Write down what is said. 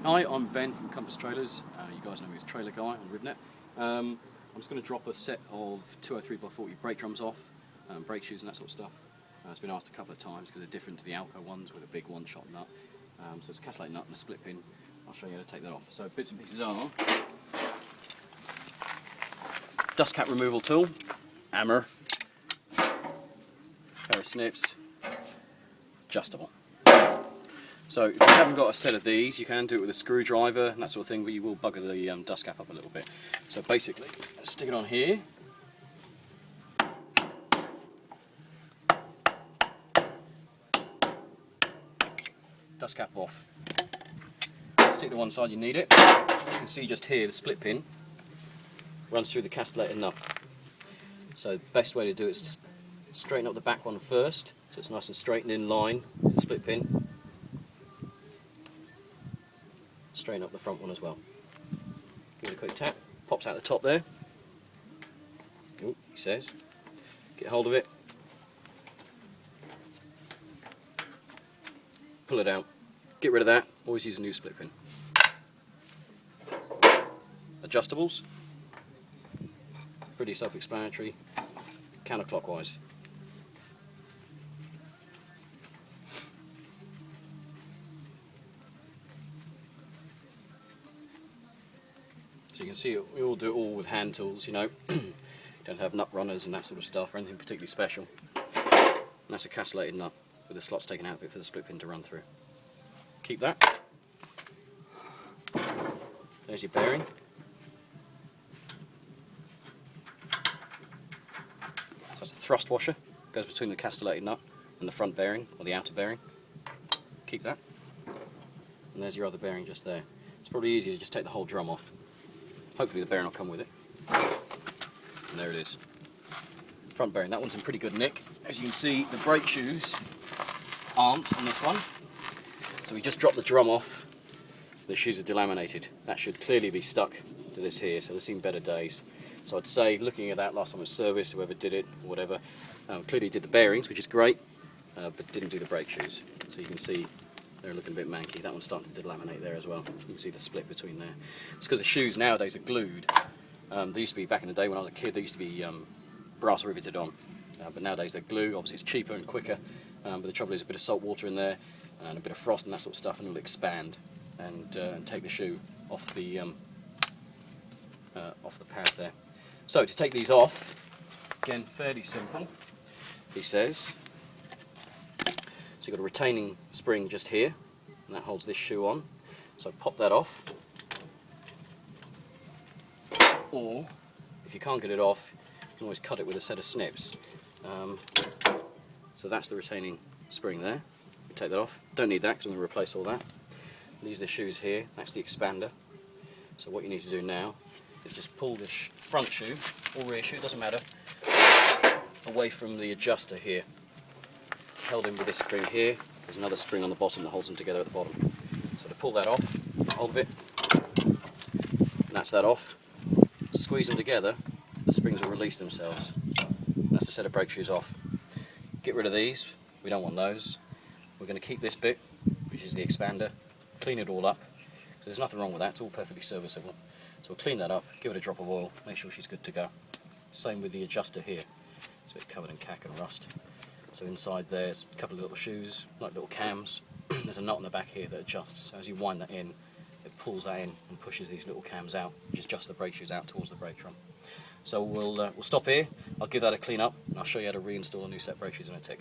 Hi, I'm Ben from Compass Trailers. You guys know me as Trailer Guy on Ribnet. I'm just going to drop a set of 203x40 brake drums off, brake shoes and that sort of stuff. It's been asked a couple of times because they're different to the Alco ones with a big one-shot nut. So it's a castellated nut and a split pin. I'll show you how to take that off. So bits and pieces are dust cap removal tool, hammer, pair of snips, adjustable. So if you haven't got a set of these, you can do it with a screwdriver and that sort of thing, but you will bugger the dust cap up a little bit. So basically, stick it on here. Dust cap off. Stick to one side, you need it. You can see just here the split pin runs through the castellated nut. So the best way to do it is just straighten up the back one first, so it's nice and straight and in line with the split pin. Straighten up the front one as well. Give it a quick tap, pops out the top there. Oh, he says. Get hold of it. Pull it out. Get rid of that. Always use a new split pin. Adjustables. Pretty self-explanatory. Counterclockwise. So you can see we all do it all with hand tools, you know. Don't have nut runners and that sort of stuff or anything particularly special. And that's a castellated nut with the slots taken out of it for the split pin to run through. Keep that. There's your bearing. So that's a thrust washer. Goes between the castellated nut and the front bearing, or the outer bearing. Keep that. And there's your other bearing just there. It's probably easier to just take the whole drum off. Hopefully the bearing will come with it. And there it is. Front bearing. That one's in pretty good nick. As you can see, the brake shoes aren't on this one. So we just dropped the drum off. The shoes are delaminated. That should clearly be stuck to this here, so they've seen better days. So I'd say, looking at that last time it was serviced, whoever did it, or whatever, clearly did the bearings, which is great, but didn't do the brake shoes. So you can see they're looking a bit manky. That one's starting to delaminate there as well. You can see the split between there. It's because the shoes nowadays are glued. They used to be, back in the day when I was a kid, they used to be brass riveted on. But nowadays they're glue. Obviously it's cheaper and quicker, but the trouble is a bit of salt water in there and a bit of frost and that sort of stuff, and it'll expand and take the shoe off the pad there. So to take these off, again fairly simple, he says. So you've got a retaining spring just here, and that holds this shoe on. So pop that off. Or, if you can't get it off, you can always cut it with a set of snips. So that's the retaining spring there. We take that off. Don't need that because I'm going to replace all that. These are the shoes here. That's the expander. So what you need to do now is just pull the front shoe, or rear shoe, doesn't matter, away from the adjuster here. It's held in with this spring here. There's another spring on the bottom that holds them together at the bottom. So to pull that off, hold of it, snatch that off, squeeze them together, the springs will release themselves. That's the set of brake shoes off. Get rid of these, we don't want those. We're going to keep this bit, which is the expander, clean it all up. So there's nothing wrong with that, it's all perfectly serviceable. So we'll clean that up, give it a drop of oil, make sure she's good to go. Same with the adjuster here. It's a bit covered in cack and rust. So inside there's a couple of little shoes, like little cams. There's a nut on the back here that adjusts. So as you wind that in, it pulls that in and pushes these little cams out, which adjusts the brake shoes out towards the brake drum. So we'll stop here. I'll give that a clean up, and I'll show you how to reinstall a new set of brake shoes in a tick.